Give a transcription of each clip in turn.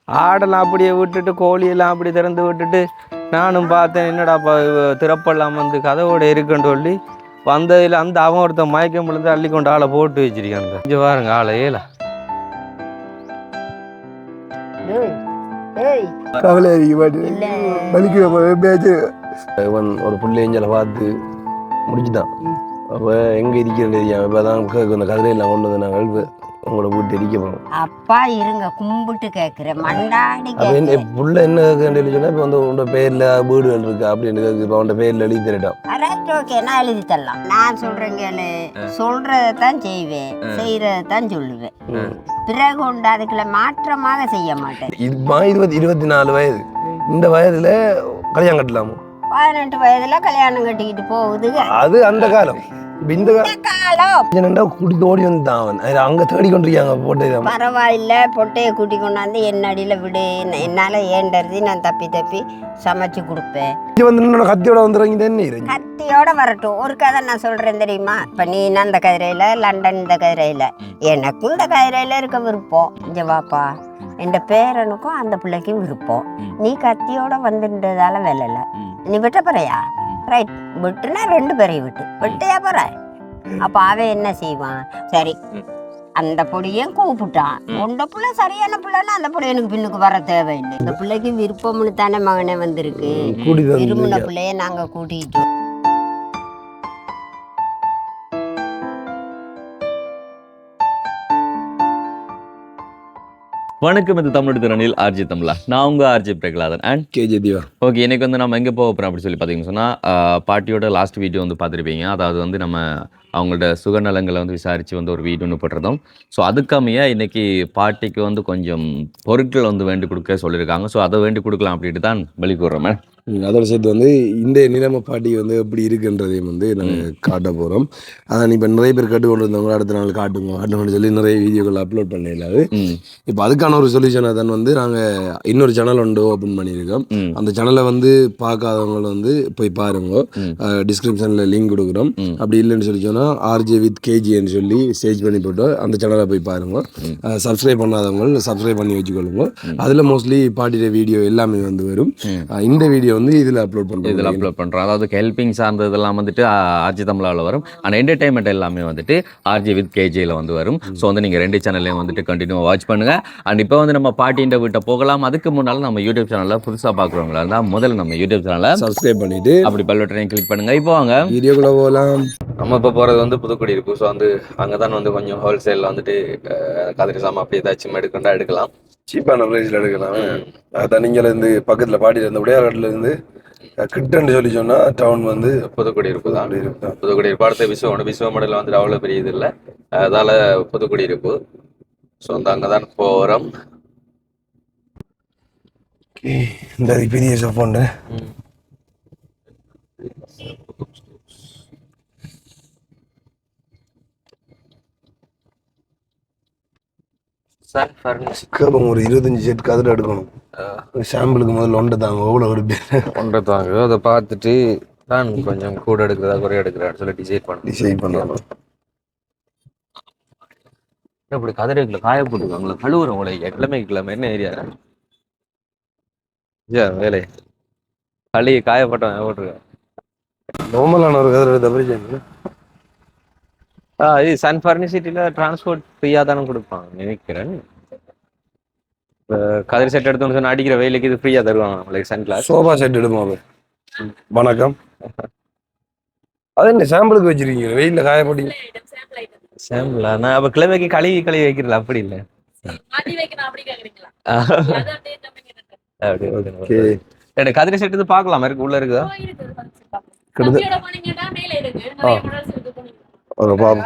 ஆடெல்லாம் அப்படியே விட்டுட்டு கோழியெல்லாம் அப்படி திறந்து விட்டுட்டு நானும் பார்த்தேன், என்னடா திறப்பெல்லாம் வந்து கதவோட இருக்குன்னு சொல்லி வந்ததில் அந்த அவன் ஒருத்தன் மயக்கம் விழுந்து அள்ளி கொண்டு ஆளை போட்டு வச்சிருக்காங்க. கொஞ்சம் பாருங்க ஆளை ஏல கவலை ஒரு பிள்ளைங்களை பார்த்து முடிச்சுட்டான். அப்போ எங்கே இருக்கிறது இப்போ தான் இந்த கதிரையெல்லாம் கொண்டு வந்து நாங்கள் உங்களோட வீட்டு எரிக்க போகிறோம். அப்பா இருங்க கும்பிட்டு கேட்குறேன் மண்டாடி புள்ள என்ன கேட்க சொன்னா இப்போ வந்து உன்னோட பேரில் வீடுகள் இருக்கு அப்படின்னு இப்போ அவனோட பேரில் எழுதி தரட்டான். ஓகே நான் எழுதி தரலாம். நான் சொல்கிறேங்க சொல்கிறதான் செய்வேன், செய்கிறதான் சொல்லுவேன். பிறகு உண்டு அதுக்குள்ள மாற்றமாக செய்ய மாட்டேன். 24 வயது, இந்த வயதுல கல்யாணம் கட்டலாமோ? 18 வயதுல கல்யாணம் கட்டிக்கிட்டு போகுது. அது அந்த காலம். இந்த காலம் குடித்து ஓடி வந்துட்டான். அங்க தேடி கொண்டிருக்காங்க. போட்டு பரவாயில்ல, பொட்டையை கூட்டி கொண்டாந்து என் அடியில விடு, என்னால ஏண்டறது நான் தப்பி தப்பி சமைச்சு கொடுப்பேன். கத்தியோட வந்துடுறீங்க. கத்தியோட வரட்டும். ஒரு கதை நான் சொல்றேன் தெரியுமா? இப்ப நீ அந்த கதிரையில, லண்டன் இந்த கதிரையில, எனக்கும் இந்த கதிரையில இருக்க விருப்பம். இங்க வாப்பா, என் பேரனுக்கும் அந்த பிள்ளைக்கும் விருப்பம். நீ கத்தியோட வந்துன்றதால வேலை இல்லை. நீ விட்ட போறியா? ரைட், விட்டுனா 2 பேரையும் விட்டியா போற. அப்ப அவன் என்ன செய்வான்? சரி, அந்த பொடியும் கூப்பிட்டான். உண்ட பிள்ளை சரியான பிள்ளைன்னா அந்த பிள்ளை எனக்கு பின்னுக்கு வர தேவையில்லை. இந்த பிள்ளைக்கு விருப்பம்னு தானே மகனே வந்திருக்கு. விரும்பின பிள்ளைய நாங்க கூட்டிட்டோம். வணக்கம், இது தமிழ் திறனில் ஆர்ஜி தமிழா. நான் உங்கள் R G Pragalathan and K J Diva. Okay, இன்னைக்கு வந்து நம்ம எங்கே போக போகிறோம் அப்படி சொல்லி பார்த்தீங்கன்னு சொன்னால், பாட்டியோட லாஸ்ட் வீடியோ வந்து பார்த்துருப்பீங்க. அதாவது வந்து நம்ம அவங்களோட சுகநலங்களை வந்து விசாரித்து வந்து ஒரு வீடியோ ஒன்று போட்டிருந்தோம். ஸோ அதுக்காமையே இன்றைக்கி பாட்டிக்கு வந்து கொஞ்சம் பொருட்கள் வந்து வேண்டி கொடுக்க சொல்லியிருக்காங்க. ஸோ அதை வேண்டி கொடுக்கலாம் அப்படின்ட்டு தான் வெளிக்கு விடுறோம். அதோட சேர்த்து வந்து இந்த நிலைமை பாட்டி வந்து எப்படி இருக்குன்றதையும் வந்து நாங்கள் காட்ட போகிறோம். அதான் இப்போ நிறைய பேர் கேட்டு கொண்டு இருந்தவங்க அடுத்த நாள் காட்டுங்கன்னு சொல்லி நிறைய வீடியோக்கள் அப்லோட் பண்ணிடலாது. இப்போ அதுக்கான ஒரு சொல்யூஷனாக தான் வந்து நாங்கள் இன்னொரு சேனல் ஒன்று ஓப்பன் பண்ணியிருக்கோம். அந்த சேனலை வந்து பார்க்காதவங்க வந்து போய் பாருங்க. டிஸ்கிரிப்ஷனில் லிங்க் கொடுக்குறோம். அப்படி இல்லைன்னு சொல்லி சொன்னால் ஆர்ஜே வித் கேஜின்னு சொல்லி சேஜ் பண்ணி போட்டு அந்த சேனலை போய் பாருங்க. சப்ஸ்கிரைப் பண்ணாதவங்க சப்ஸ்கிரைப் பண்ணி வச்சுக்கொள்ளுங்க. அதில் மோஸ்ட்லி பாட்டியோட வீடியோ எல்லாமே வந்து வரும். இந்த வீடியோ வந்து இதில் அப்லோட் பண்ணுறோம். அதாவது ஹெல்பிங் சார்ந்த இதெல்லாம் வந்துட்டு ஆர்ஜி தமிழாவில் வரும். ஆனால் என்டர்டைன்மெண்ட் எல்லாமே வந்துட்டு ஆர்ஜி வித் கேஜியில் வந்து வரும். ஸோ வந்து நீங்கள் 2 சேனல்லையும் வந்துட்டு கண்டினியூவாக வாட்ச் பண்ணுங்கள். அண்ட் இப்போ வந்து நம்ம பாட்டின்ற வீட்டை போகலாம். அதுக்கு முன்னால் நம்ம யூடியூப் சேனலில் புதுசாக பார்க்குறவங்களா இருந்தால் முதல்ல நம்ம யூடியூப் சேனலை சப்ஸ்கிரைப் பண்ணிவிட்டு அப்படி பெல் பட்டனையும் கிளிக் பண்ணுங்கள். இப்போ வாங்க வீடியோக்குள்ளே போகலாம். நம்ம இப்போ போகிறது வந்து புதுக்குடி இருக்கும். ஸோ வந்து அங்கே தான் வந்து கொஞ்சம் ஹோல்சேலில் வந்துட்டு கதிரி சாமான் அப்படி ஏதாச்சும் எடுக்கலாம். சீப்பான ப்ரைஸில் எடுக்கலாம். அதான் நீங்கள் இருந்து பக்கத்தில் பாட்டியில் இருந்து உடையாறுல இருந்து கிட்டன்னு சொல்லி சொன்னால் டவுன் வந்து புதுக்குடி இருப்பு தான். புதுக்குடி இருப்பு அடுத்த விசுவ மாடலில் வந்துட்டு அவ்வளோ பெரிய இது இல்லை. அதால் புதுக்குடி இருப்பு. ஸோ வந்து அங்கே தான் போகிறோம். இந்த பெரிய சப்போண்டு ஒரு 25 செட் கதிரை எடுக்கணும். சாம்பிளுக்கு முதல்ல ஒன்றை தாங்க. எவ்வளோ எடுப்பேன் ஒன்றை தாங்க. அதை பார்த்துட்டு தான் கொஞ்சம் கூட எடுக்கிறதா குறைய எடுக்கிறான்னு சொல்லி டிசைட் பண்ணணும். இப்படி கதிரைக்குள்ள காய போட்டுருக்காங்களா? கழுவுற உங்களை கிழமை என்ன ஏரியா வேலை களி காயப்பட்டவன் போட்டிருக்கேன். நார்மலான ஒரு கதிரை எடுத்த இது சன் ஃபர்னிசிட்டியில டிரான்ஸ்போர்ட் ஃப்ரீயாக தானே கொடுப்பாங்க நினைக்கிறேன். இப்போ கதிரி செட் எடுத்தோம்னு சொன்னால் அடிக்கிற வெயிலுக்கு இது ஃப்ரீயாக தருவாங்க நம்மளுக்கு. சன் கிளாஸ் சோஃபா செட் எடுப்போம். வணக்கம். அது என்ன சாம்பிளுக்கு வச்சிருக்கீங்க? வெயிலில் காயப்பட்டீங்க சாம்பிளா? நான் அப்போ கிழமைக்கு கழுவி வைக்கிறல அப்படி இல்லை. அப்படி கதிரி செட் இது பார்க்கலாம் இருக்கு. உள்ள இருக்குதா? ஒரு பாபு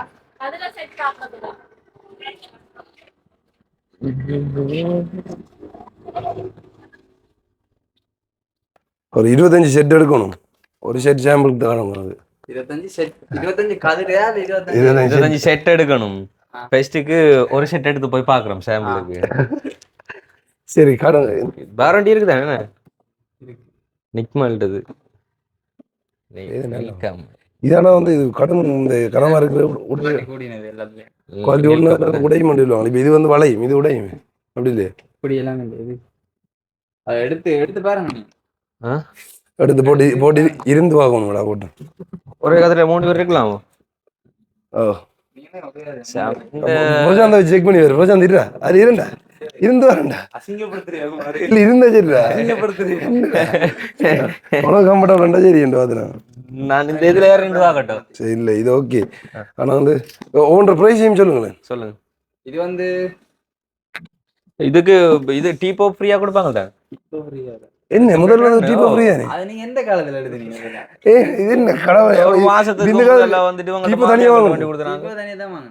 ஒரு 25 செட் எடுக்கணும். ஒரு செட் சாம்பிளுக்கு தான் 25 செட் எடுக்கணும். பெஸ்ட்டுக்கு ஒரு செட் எடுத்து போய் பார்க்குறோம் சாம்பிளுக்கு. சரி, கடன் வாரண்டி இருக்குதானே? நிக்மால்ட்டது இதானா வந்து இது கடன் இந்த கனமா இருக்கிற குவாலிட்டி உடைய மண்டிடுவாங்க. இப்போ இது வந்து வளையும், இது உடையும் அப்படி இல்லையே. இப்படி எல்லாம் இல்லை. அதை எடுத்து எடுத்து பாருங்க நீ. எடுத்து போட்டு போட்டு இருந்து பார்க்கணும்டா போட்டு. ஒரே கதிரையில் 3 பேர் இருக்கலாம். ஓ இந்த பிரசாந்த் செக் பண்ணி வரு. பிரசாந்த் இருடா, அது இருண்டா, இருந்து வரண்டா, இல்ல இருந்தா சரிடா, உனக்கு கம்ஃபர்டபுள்ண்டா சரி என்று பார்த்துனா நான் இந்த இதுல 2 வாங்கட்டும். சரி, இல்லை இது ஓகே. ஆனா வந்து ஓன்ற ப்ரைஸையும் சொல்லுங்களேன். சொல்லுங்க. இது வந்து இதுக்கு இது டீப்போ ஃப்ரீயா கொடுப்பாங்கல்ல? என்ன முதல்ல வந்து டீப்போ ஃப்ரீயா? அது நீங்க எந்த காலத்துல எடுத்தீங்க? இது என்ன கடவை? ஒரு மாசத்துக்கு இந்த காலத்துல முதல்ல வந்துட்டு இவங்க டீப்போ தனியா வாங்க வண்டி கொடுக்குறாங்க. இப்போ தனியா தான் வாங்க.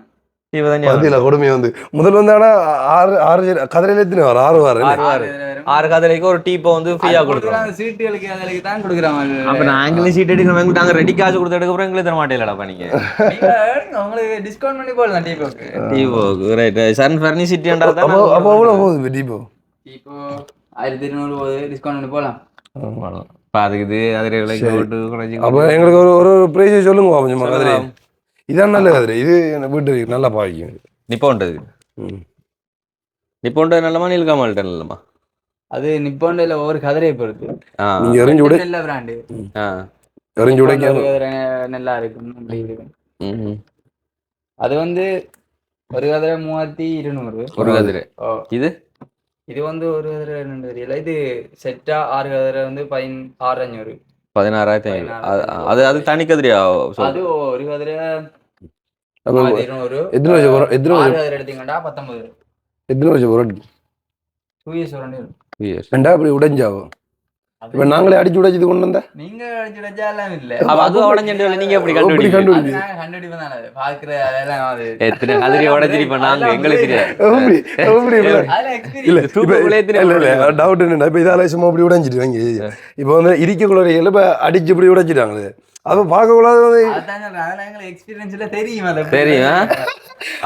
டீப்போ தனியா பதில கொடுமை வந்து முதல்ல வந்து ஆனா 6 கதிரையில எத்தனை வரும்? 6 வரும். 6 கதிரைக்கு ஒரு டீப்போ வந்து ஃப்ரீயா கொடுக்குறாங்க. சீட்டுகளுக்கு அதுக்கு தான் கொடுக்குறாங்க. அப்ப நாங்களும் சீட் எடுக்கிறோம், நாங்க ரெடி காசு கொடுத்து எடுக்க போறோம், எங்களுக்கு தர மாட்டேங்கலடா நீங்க. நீங்க எடுங்க, உங்களுக்கு டிஸ்கவுண்ட் பண்ணி போடலாம் டீப்போக்கு. டீப்போ ரைட் சன் ஃபர்னிசிட்டின்றா தான். அப்போ எவ்வளவு போகுது டீப்போ? இப்போ 1200 போகுது, டிஸ்கவுண்ட் பண்ணி போலாம். பாதுக்குது அதிரை விலைக்கு போட்டு குறைஞ்சி. அப்போ எங்களுக்கு ஒரு பிரைஸை சொல்லுங்க கொஞ்சமா. கதிரை இதான் நல்ல கதிரை, இது எனக்கு வீட்டு நல்லா பாவிக்கும். நிப்போன்றது நிப்போன்றது நல்லமா நீல்காமல்ட்ட நல்லமா? அது நிப்போண்டில் ஒவ்வொரு கதிரையை பொறுத்து. நீங்க எரிஞ்சு விட நல்ல பிராண்டு, எரிஞ்சு உடைக்க நல்லா இருக்கும். அது வந்து ஒரு கதிரை 3200 ஒரு கதிரை. இது இது வந்து ஒரு கதிரை 2 தெரியல. இது செட்டா 6 கதிரை வந்து 16,500. 16,500. அது அது தனி கதிரையா? அது ஒரு கதிரை எத்தனை வருஷம் எத்தனை 6 கதிரை எடுத்தீங்கன்னா 19. எத்தனை வருஷம் ஒரு 2 years வரணும். ரெண்டா இப்படி உடைஞ்சாகும். இப்ப நாங்களே அடிச்சு உடைச்சது கொண்டு வந்தா நீங்க அடிச்சு உடைச்சாலாம் இல்ல. அது உடஞ்சிட்டு நீங்க எப்படி கண்டுபிடிச்சு கண்டுபிடிப்பேன் தானே பாக்குற அதெல்லாம். அது எத்தனை கதிரை உடஞ்சிருப்ப நாங்க எங்களுக்கு தெரியாது. டவுட் என்னன்னா இப்ப இதால சும்மா அப்படி உடைஞ்சிட்டு வாங்கி இப்ப வந்து இருக்கக்குள்ள இப்ப அடிச்சு இப்படி உடைச்சிட்டாங்களே, அப்ப பார்க்கக்கூடாது. எக்ஸ்பீரியன்ஸ்ல தெரியும்.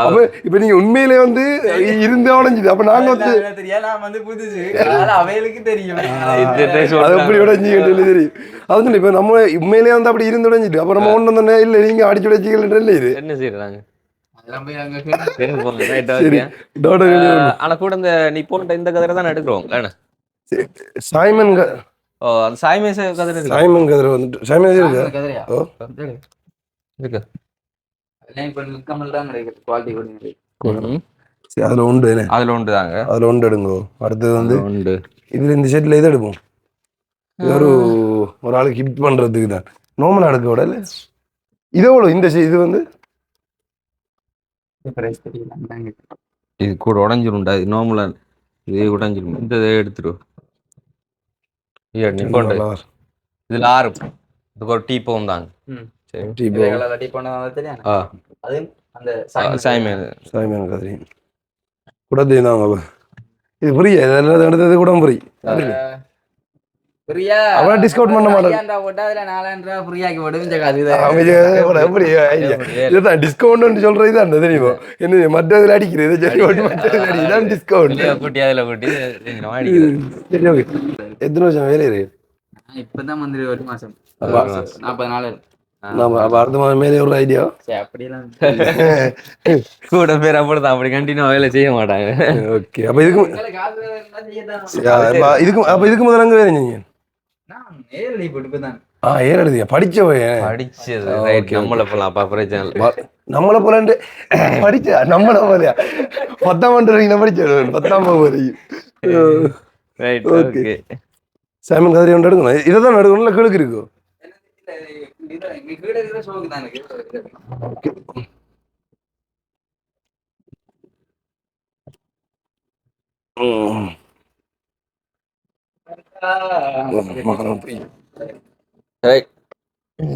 அப்ப இப்ப நீங்க உண்மையிலே வந்து இருந்து உடைஞ்சுது. அப்ப நாங்க வந்து நான் வந்து புதுசு அவைகளுக்கு தெரியும் அது எப்படி உடைஞ்சி தெரியும். அது இப்ப நம்ம உண்மையிலே வந்து அப்படி இருந்து உடைஞ்சிட்டு அப்ப நம்ம ஒண்ணு வந்தோன்னே இல்ல நீங்க அடிச்சு உடைச்சிக்கல இது என்ன செய்யறாங்க. ஆனா கூட இந்த நீ போன்ற இந்த கதிரை தான் எடுக்கிறோம். சாய்மன் அந்த சாய்மேச கதிரை சாய்மன் கதிரை வந்துட்டு சாய்மன் இருக்கு. அதுல உண்டு, அதுல உண்டு தாங்க, அதுல உண்டு எடுங்கோ. அடுத்தது வந்து உண்டு. இதுல இந்த செட்ல எது எடுப்போம்? ஒரு ஆளுக்கு ஹிட் பண்றதுக்கு தான் நார்மலா எடுக்க விட இல்ல. இதோட இந்த இது வந்து இது கூட உடஞ்சிரும்டா. இது நார்மலா இது உடஞ்சிரும். இந்த எடுத்துரும். இதுல 6 இதுக்கு ஒரு டீப்போம் தாங்க. இது புரியா எடுத்தது கூட புரி டிஸ்கவுண்ட் பண்ண மாட்டேன். டிஸ்கவுண்ட் சொல்றது தான் தெரியுமா? என்ன மற்றதுல அடிக்கிறது டிஸ்கவுண்ட். எத்தனை வருஷம் வேலை இருக்கு? இப்பதான் வந்து 1 மாசம் 40 நாள். அடுத்த மாதம் மேலே ஒரு ஐடியா கூட பேர் அப்படிதான், அப்படி கண்டினியூ வேலை செய்ய மாட்டாங்க. ஓகே, அப்ப இதுக்கு இதுக்கு முதல்ல அங்க வேலை நீங்க ஏறெழுதியா படிச்சவ படிச்சது நம்மள போலாம். அப்ப பிரச்சனை நம்மள போல படிச்ச நம்மள போலையா 10ஆம் ஆண்டு வரைக்கும் படிச்ச 10ஆம் வரைக்கும். சாமன் கதிரை ஒன்று எடுக்கணும். இதைதான் எடுக்கணும். இல்லை கிழக்கு இருக்கும்.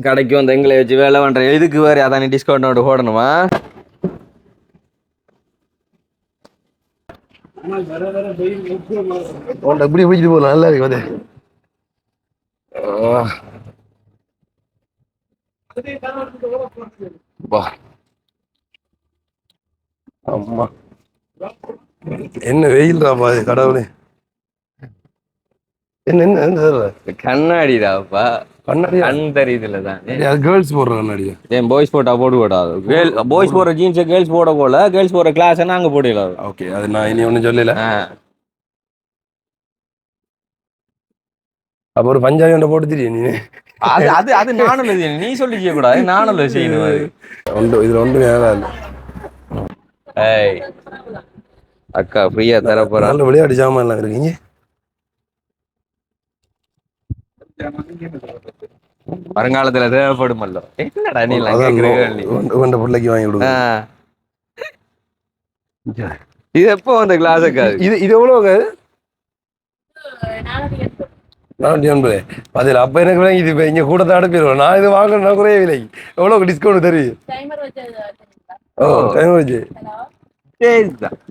கடைக்கு வந்து எங்களை வச்சு வேலை பண்ற இதுக்கு வேற அதானே டிஸ்கவுண்ட் நோட்டு போடணுமா? எப்படி பிடிச்சிட்டு போகலாம். நல்லா இருக்கு. அம்மா என்ன வெயில்டாப்பா கடவுளே. என்ன கண்ணாடிடாப்பா. கண்ணாடி கண் தெரியுதுல தான். கேர்ள்ஸ் போடுற கண்ணாடியா? ஏன் பாய்ஸ் போட்டா போட கூடாது. பாய்ஸ் போடுற ஜீன்ஸ் கேர்ள்ஸ் போட போல, கேர்ள்ஸ் போடுற கிளாஸ் நாங்க போடலாம். ஓகே, அது நான் இனி ஒன்றும் சொல்லல. அப்போ ஒரு பஞ்சாபி ஒன்றை போட்டு தெரியும் நீ. அது அது அது நானும் செய்யணும், நீ சொல்லி செய்யக்கூடாது, நானும் செய்யணும் அது. இதுல ஒன்று வேலை இல்லை. ஏய் அக்கா ஃப்ரீயா தர போறா. நல்ல விளையாட்டு ஜாமான் எல்லாம் இருக்கீங்க. வருங்காலத்துல தேவைப்படுமல்லோ. என்னடா நீ எல்லாம் கேக்குறீங்க? உண்ட பிள்ளைக்கு வாங்கி விடுங்க. இது எப்போ வந்த கிளாஸ் அக்கா? இது எவ்வளோங்க? 480. அதில் அப்போ எனக்கு விளங்கி இது இப்போ இங்கே கூட தான் அனுப்பிடுவோம். நான் இது வாங்கணும்னா குறைய விலை எவ்வளோ டிஸ்கவுண்ட் தெரியும்? ஓ டைம் வச்சு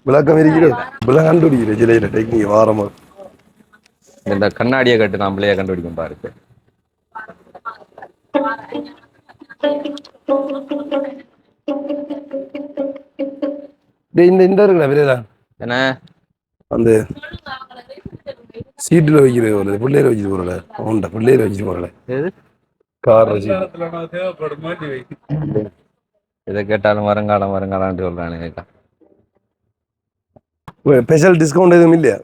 விளக்கம் இருக்கிறது. இப்பெல்லாம் கண்டுபிடிக்கிறேன் சிலையில டெக்னிக் வாரமா. இந்த கண்ணாடியை கட்டு நம்மளே கண்டுபிடிக்கும் பாரு. இந்த இருக்குல்ல விலையில என்ன அந்த சீட்டுல வைக்கிறது ஒரு பிள்ளையில வச்சுட்டு போறல, உண்டா பிள்ளையில வச்சுட்டு போறல கார் இதை கேட்டாலும் வருங்காலம் வருங்காலான்னு சொல்றானு. ஸ்பெஷல் டிஸ்கவுண்ட் எதுவும் இல்லையா?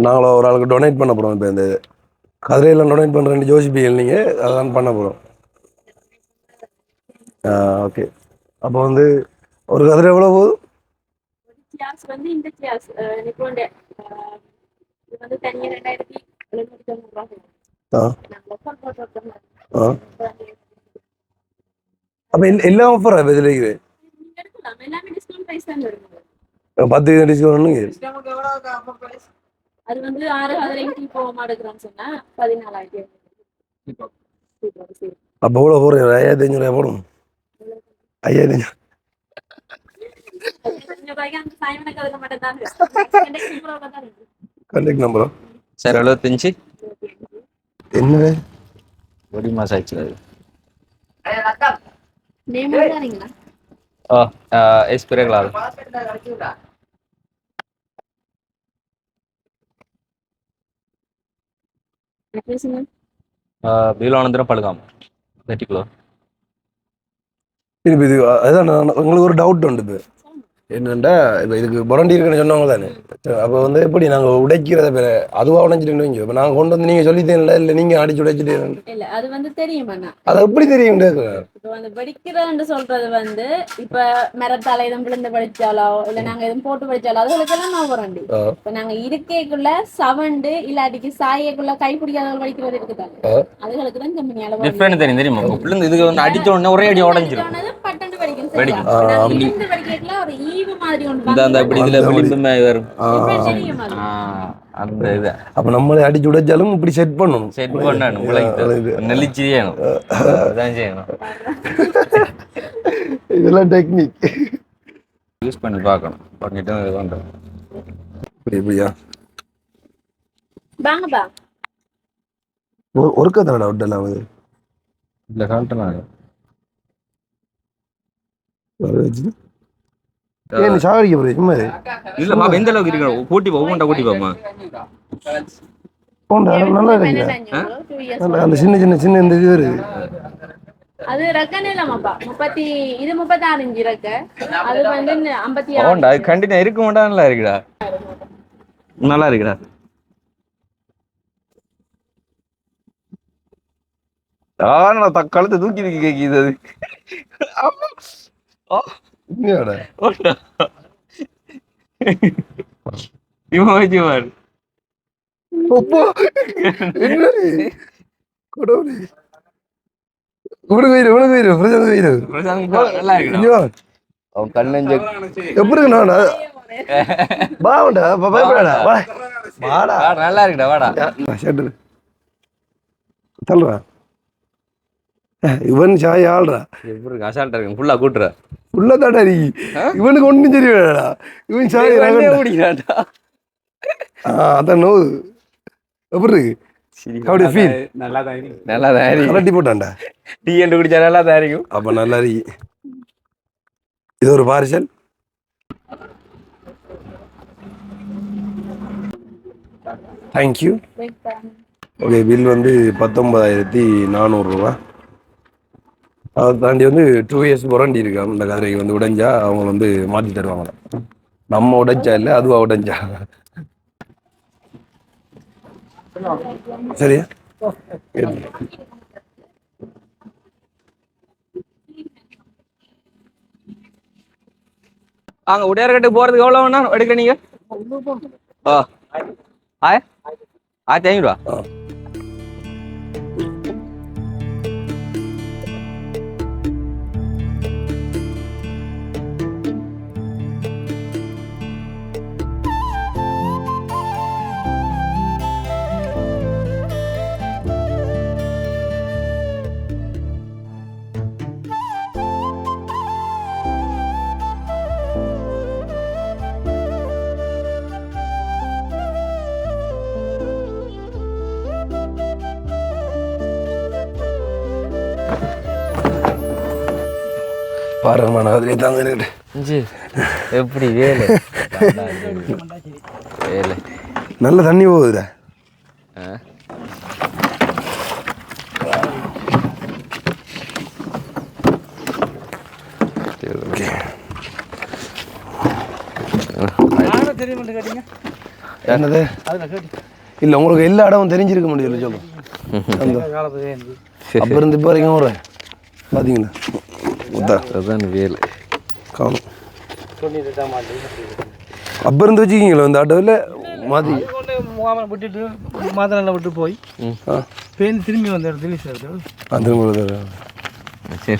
நாங்களும் ஒரு ஆளுக்கு டொனேட் பண்ண போறோம். இப்போ இந்த கதிரையெல்லாம் டொனேட் பண்றேன்னு யோசிப்பீங்க நீங்க, அதான் பண்ண போறோம். ஓகே. அப்போ வந்து ஒரு கதிரை எவ்வளோ போகுது? அப்ப எல்லா ஆஃபரா இதுல இருக்குது? 10% டிஸ்கவுண்ட். அது வந்து 6 கதிரைக்கு போக மாட்டேங்கிறான்னு சொன்னா 14,000. அப்போ எவ்வளோ போடுறேன்? 5,500 போடும். 5,500 கண்டக்ட் நம்பரா? சார் 75 என்ன ஒரு மாசம் ஆச்சு. எஸ்பிரேகளால் பீலானந்தரம் பழுகாம் 30 கிலோ. இது அதான் உங்களுக்கு ஒரு டவுட் உண்டு. இப்போ என்னண்டா இப்போ இதுக்கு புரண்டி இருக்குன்னு சொன்னவங்க தானே. அப்போ வந்து எப்படி நாங்கள் உடைக்கிறத பேர அதுவாக உடைச்சிட்டு வைங்க. இப்போ நாங்கள் கொண்டு வந்து நீங்கள் சொல்லித்தேன்ல, இல்லை நீங்கள் அடிச்சு உடைச்சிட்டு இல்ல அது வந்து தெரியும் அண்ணா. அது எப்படி தெரியும்? இப்போ வந்து வெடிக்கிறன்னு சொல்றது வந்து இப்ப மரத்தால எதுவும் விழுந்து படிச்சாலோ இல்ல நாங்க எதுவும் போட்டு படிச்சாலோ அதுகளுக்கெல்லாம் நான் வரண்டி. இப்ப நாங்க இருக்கைக்குள்ள சவண்டு இல்லாட்டிக்கு சாயக்குள்ள கை பிடிக்காதவங்க வடிக்கிறது இருக்குதாங்க, அதுகளுக்கு தான் கம்பெனியால டிஃபரண்ட் தெரியும். தெரியுமா? புள்ளந்து இதுக்கு வந்து அடிச்ச உடனே ஒரே அடி உடைஞ்சிரும். பட்டண்டு படிக்கும். படிக்கல ஒரு ஈவு மாதிரி ஒன்று அந்த இப்படி இதுல விளிம்புமே வரும். தெரியும் அது. அந்த இது அப்போ நம்மளே அடிச்சு உடைச்சாலும் இப்படி செட் பண்ணணும். செட் பண்ணணும். உங்களுக்கு நெளிச்சு செய்யணும். அதான் செய்யணும். இதெல்லாம் டெக்னிக் யூஸ் பண்ணி பார்க்கணும். பண்ணிட்டு இது பண்றோம். இப்படியா வாங்கப்பா ஒரு கதை விட்டலாம் அது இல்ல காட்டலாம். சாகடிக்க போறேன் சும்மா இல்லம்மா எந்த அளவுக்கு இருக்கு கூட்டி ஒவ்வொன்றா கூட்டி போமா நல்லா இருக்கு. அந்த சின்ன சின்ன சின்ன இந்த இது வருது. அது ரக்கனே இல்லமாப்பா 36 இன்ச் ரக்க. அது வந்து 56. ஓண்டா கண்டிப்பா இருக்க மாட்டா. நல்லா இருக்குடா, நல்லா இருக்குடா. ஆனா கழுத்தை தூக்கி தூக்கி கேக்குது அது. இவன் வச்சு பாரு. அவன் கண்ணஞ்ச எப்படி நல்லா இருக்குடா. வாடா சொல்றா இவன் சாய் ஆள்றா எப்படி அசால்ட்டா இருக்கு. ஃபுல்லா கூட்டுற உள்ள தாடா நீ. இவனுக்கு ஒண்ணும் தெரியலடா. இவன் சாய் ஓடிக்கிறான்டா. அதான் நோ எப்படி இருக்கு? அப்படியே ஃபீல் நல்லா தான் இருக்கு. நல்லா தான் இருக்கு. கலட்டி போட்டான்டா. டீ என்று குடிச்சா நல்லா தான் இருக்கும். அப்ப நல்லா இருக்கு. இது ஒரு பார்சல். தேங்க்யூ. ஓகே, பில் வந்து 19,400 ரூபா. அதை தாண்டி வந்து 2 இயர்ஸ் வாரண்டி இருக்கு. அந்த கதிரைக்கு வந்து உடைஞ்சா அவங்க வந்து மாற்றி தருவாங்க. நம்ம உடைச்சா இல்லை, அதுவா உடைஞ்சா. சரியா அங்க உடையார்கட்டு போறதுக்கு எவ்வளவு வேணா எடுக்க நீங்க? ஓ 1500 பாருங்கம்மா அதிலே தாங்க எப்படி வேலை வேலை நல்ல தண்ணி போகுதுடா. என்னது இல்லை உங்களுக்கு எல்லா இடமும் தெரிஞ்சிருக்க முடியல சொல்லும். அப்போ இருந்து இப்போ வரைக்கும் ஒரு பார்த்தீங்களா அதான் வேலை காணும். அப்போ இருந்து வச்சுக்கிங்களா இந்த ஆட்டோவில் மாற்றி விட்டுட்டு மாதநாளில் விட்டு போய் பேருந்து திரும்பி வந்த இடத்துல திரும்ப சரி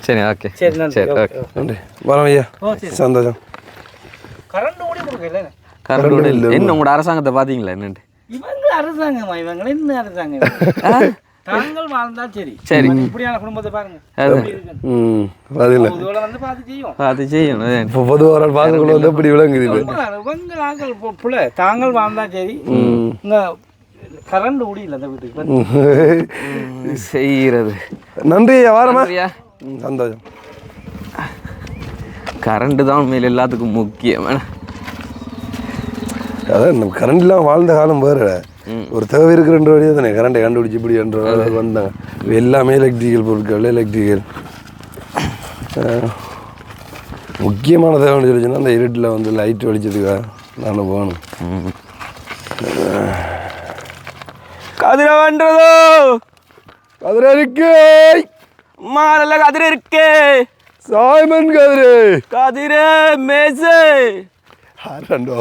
சரி ஓகே சரி நன்றி. சரி ஓகே நன்றி வரோம் ஐயா. சந்தோஷம். கரண்ட் ஓடி கொடுக்கல கரண்ட் இல்லை என்ன உங்களோட அரசாங்கத்தை பார்த்தீங்களா என்னண்டு? இவங்க அரசாங்கம்மா, இவங்களே என்ன அரசாங்கம்? தாங்கள் வாழ்ந்தா சரி. சரி இப்படியான குடும்பத்தை பாருங்க. அதில் இதோட வந்து பார்த்து செய்யும். அது செய்யணும். இப்போ பொதுவாக பார்க்கக்குள்ள வந்து இப்படி விளங்குது. இவங்க நாங்கள் பிள்ளை தாங்கள் வாழ்ந்தா சரி. இங்க கரண்ட் ஓடியில் அந்த வீட்டுக்கு செய்கிறது. நன்றி ஐயா. வாரமா சந்தோஷம். கரண்ட் தான் உண்மையில் எல்லாத்துக்கும் முக்கியம். அதான் நம்ம கரண்ட் இல்லாமல் வாழ்ந்த காலம் வேறு. ஒரு தேவை இருக்கிறன்ற வழியே தானே கரண்ட்டை கண்டுபிடிச்சி இப்படி என்ற வந்தாங்க. எல்லாமே எலக்ட்ரிக்கல் பொருட்கள், எலக்ட்ரிக்கல் முக்கியமான தேவைன்னு சொல்லிச்சுன்னா அந்த இருட்டில் வந்து லைட் வெளிச்சதுக்காக நான் போகணும். கதிரை வேண்டதோ கதிரை இருக்கு மாறல கதிரை இருக்கே சாய்மன் கதிரை கதிரை மேசு ரெண்டு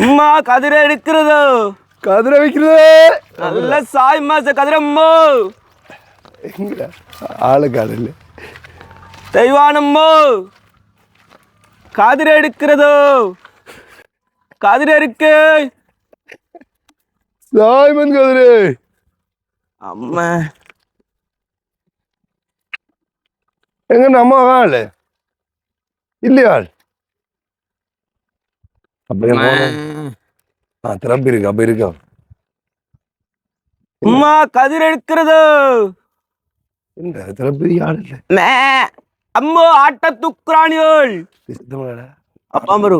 அம்மா கதிரை இருக்கிறதோ கதிரை வைக்கிறது நல்ல சாய் மாச கதிரம்மோ எங்க ஆளு காதல் தெய்வானம்மோ கதிரை எடுக்கிறதோ கதிரை இருக்கு சாய்மன் கதிரை அம்மா எங்க நம்ம ஆள் இல்லையா ஆள் திறப்பு இருக்கு அப்ப இருக்கா அம்மா கதிரை எடுக்கிறதோ இந்த திறப்பு ஆள் இல்லை அம்மோ ஆட்ட துக்குறானியோள் அப்பா மரு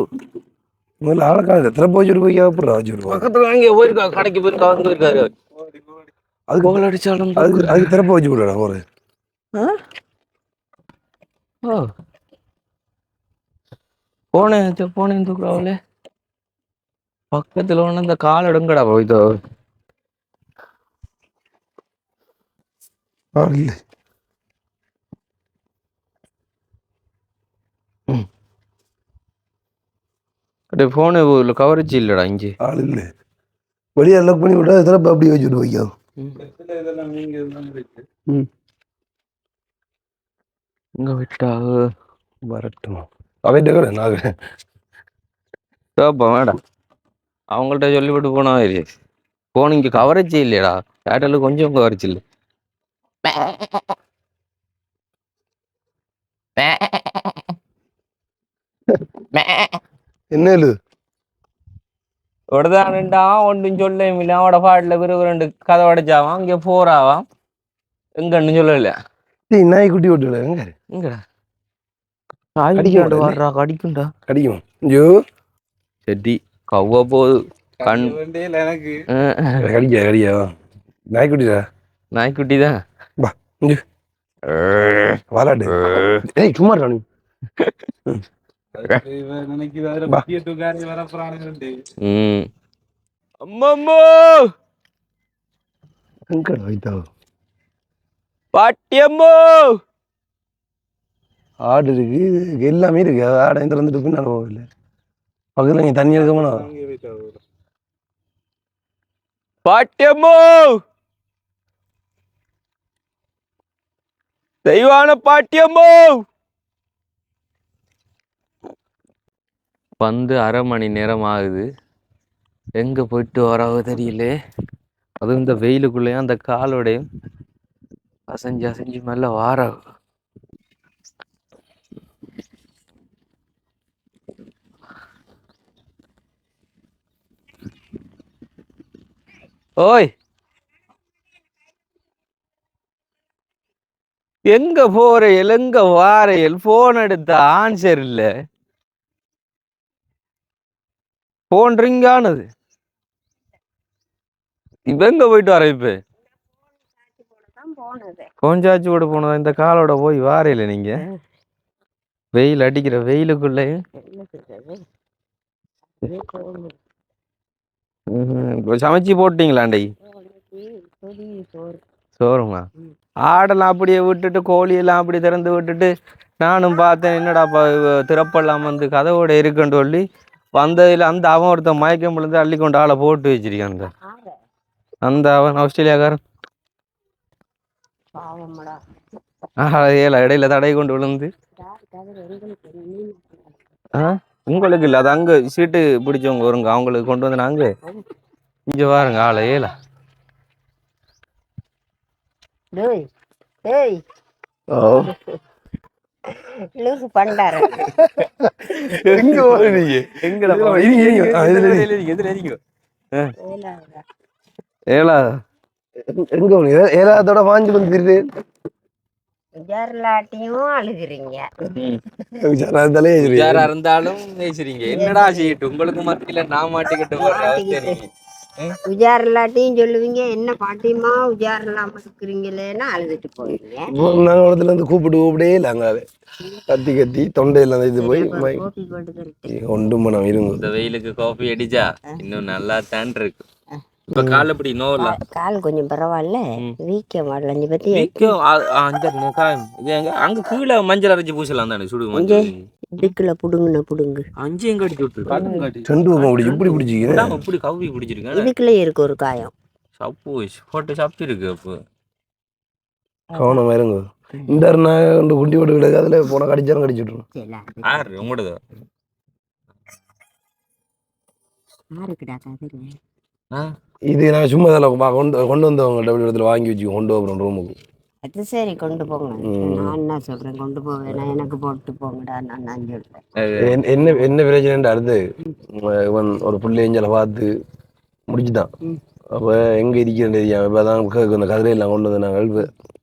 முதல்ல ஆளை காணல திறப்பு வச்சுட்டு போய் அப்புறம் வச்சுட்டு பக்கத்துல அங்கே போயிருக்கா கடைக்கு போயிருக்கா வந்து இருக்காரு அதுக்கு கோல் அடிச்சாலும் அதுக்கு திறப்பு வச்சு விடுறா ஒரு போனேன் தூக்குறாவலே பக்கத்துல ஒண்ணு இந்த கால் எடுங்கடா போய்தோ இல்லை போனு கவரேஜ் இல்லடா இங்கே ஆள் இல்லை வெளியே லாக் பண்ணி விட்டா திறப்பு அப்படி வச்சுட்டு வைக்கோ இங்க விட்டா வரட்டும் அவைட்ட கடை நாக வேடா அவங்கள்ட்ட சொல்லிவிட்டு போனா போன் இங்க கவரேஜ் இல்லையடா ஏர்டெல்லு கொஞ்சம் கவரேஜ் இல்லை என்ன இல்லை ஒருதான்டா ஒன்றும் சொல்ல இல்லை அவட பாட்டில் பிறகு ரெண்டு கதை உடைச்சாவான் இங்கே போறாவான் எங்கன்னு சொல்லல நாய் குட்டி விட்டுல எங்க எங்கடா கடிக்கும்டா. கடிக்கும்டா கடிக்கும் ஐயோ செடி கவ்வ போகுது கண் எனக்கு கடிக்க நாய்க்குட்டிடா நாய்க்குட்டி தான் வா இங்க வாலாடு ஏய் சும்மா இருக்கா நீ அம்மம்மோ எங்கடா வைத்தா பாட்டியம்மோ ஆடு இருக்கு எல்லாமே இருக்கு ஆடை திறந்துட்டு பின்னால் போகல பக்கத்தில் நீ தண்ணி எடுக்கணும் பாட்டியம்மோ தெய்வான பாட்டியம்மோ வந்து 1/2 மணி நேரம் ஆகுது. எங்க போயிட்டு வரவோ தெரியல. அதுவும் இந்த வெயிலுக்குள்ளேயும் அந்த காலோடையும் அசைஞ்சு அசைஞ்சு மேல வார. ஓய் எங்க போறையல் எங்க வாரையல் போன் எடுத்த ஆன்சர் இல்ல. போன் ரிங் ஆனது. இப்ப எங்க போயிட்டு வர இப்ப கொஞ்சாச்சு கூட போனதா இந்த காலோட போய் வாரையில நீங்க வெயில் அடிக்கிற வெயிலுக்குள்ளேயும் சமைச்சு போட்டீங்களாண்டை சோறுமா ஆடெல்லாம் அப்படியே விட்டுட்டு கோழியெல்லாம் அப்படி திறந்து விட்டுட்டு நானும் பார்த்தேன் என்னடா திறப்பெல்லாம் வந்து கதவோட இருக்குன்னு சொல்லி வந்ததுல அந்த அவன் ஒருத்தன் மயக்கம் விழுந்து அள்ளி கொண்டு ஆளை போட்டு வச்சிருக்கான். அந்த அவன் ஆஸ்திரேலியாக்காரன் இடையில தடை கொண்டு விழுந்து உங்களுக்கு இல்லை அது அங்க சீட்டு பிடிச்சவங்க வருங்க அவங்களுக்கு கொண்டு வந்து நாங்க இங்க பாருங்க ஆளை ஏலா பண்டாரு எங்க போறீங்க ஏலா எங்க போறீங்க ஏலாத்தோட வாங்கி வந்துருது விஜாரலாட்டியும் அழுகுறீங்க யாரா இருந்தாலும் பேசுறீங்க என்னடா செய்யட்டும் உங்களுக்கு மத்தியில நான் மாட்டிக்கிட்டு உஜாரலாட்டியும் சொல்லுவீங்க என்ன பாட்டியம்மா உஜாரலாம இருக்கிறீங்களேன்னு அழுதுட்டு போயிருங்க. நாங்கள் இருந்து கூப்பிட்டே இல்லைங்க அதை கத்தி கத்தி தொண்டையில இது போய் ஒன்று மனம் இருங்க. இந்த வெயிலுக்கு காஃபி அடிச்சா இன்னும் நல்லா தான் இருக்கு. இப்ப கால் எப்படி நோவல கால் கொஞ்சம் பரவாயில்ல வீக்கம் வரலஞ்சு பத்தி அங்க கீழே மஞ்சள் அரைச்சி பூசலாம் தானே சுடு மஞ்சள் இதுக்குள்ள புடுங்குன புடுங்கு அஞ்சையும் கடிச்சு விட்டு ரெண்டு பக்கம் இப்படி பிடிச்சிக்கிறேன் இப்படி கவ்வி பிடிச்சிருக்கேன். இதுக்குள்ள இருக்கு ஒரு காயம் சப்பு போட்டு சாப்பிட்டு இருக்கு. அப்போ கவனம் வேறுங்க இந்த நான் குண்டி போட்டு கிடக்கு அதுல போன கடிச்சாலும் கடிச்சுட்ருவோம். ஆறு உங்களோட இது நான் சும்மா கொண்டு வந்தவங்க இடத்துல வாங்கி வச்சு கொண்டு போகிறோம் ரூமுக்கு. அது சரி கொண்டு போங்க. நான் என்ன சொல்றேன் கொண்டு போவேன் எனக்கு போட்டு போங்கடா நான் சொல்றேன். என்ன பிரச்சனை அடுத்து இவன் ஒரு பிள்ளைங்களை பார்த்து முடிச்சுட்டான். அப்போ எங்கே இருக்கிறேன் தெரியாம இப்போ தான் இந்த கதிரையெல்லாம் கொண்டு வந்து நாங்கள்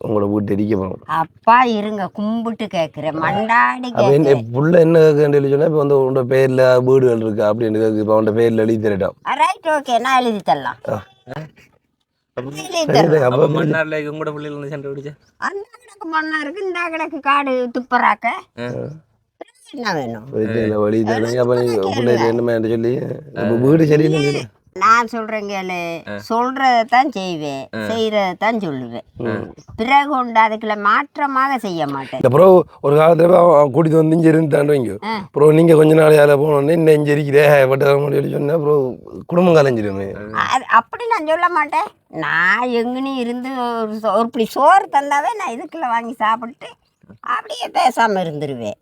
உங்களோட வீட்டு எரிக்க போகிறோம். அப்பா இருங்க கும்பிட்டு கேட்குறேன் மண்டாடி அப்போ என் புள்ள என்ன கேட்கன்னு சொன்னால் இப்போ வந்து உன்னோட பேரில் வீடுகள் இருக்கு அப்படின்னு கேட்கு. இப்போ அவனோட பேரில் எழுதி தரட்டான். ரைட் ஓகே நான் எழுதி தரலாம். உங்களோட பிள்ளைகள் வந்து சண்டை பிடிச்சா அந்த கிடக்கு மண்ணா இருக்கு இந்த கிடக்கு காடு துப்புறாக்க என்ன வேணும் வழி தரேன். அப்போ பிள்ளை என்னமே சொல்லி வீடு சரியில்லை நான் சொல்றேங்கல சொல்றதான் செய்வேன் செய்யறதான் சொல்லுவேன். பிறகு உண்டு அதுக்குள்ள மாற்றமாக செய்ய மாட்டேன். அப்புறம் ஒரு காலத்துல கூட்டிட்டு வந்து இங்க இருந்தாங்க. அப்புறம் நீங்க கொஞ்ச நாளையால போனோடனே இன்னும் இங்க இருக்கிறேன் சொன்னா அப்புறம் குடும்பம் கலைஞ்சிருமே. அப்படி நான் சொல்ல மாட்டேன். நான் எங்கன்னு இருந்து ஒரு இப்படி சோறு தந்தாவே நான் இதுக்குள்ள வாங்கி சாப்பிட்டு அப்படியே பேசாம இருந்துருவேன்.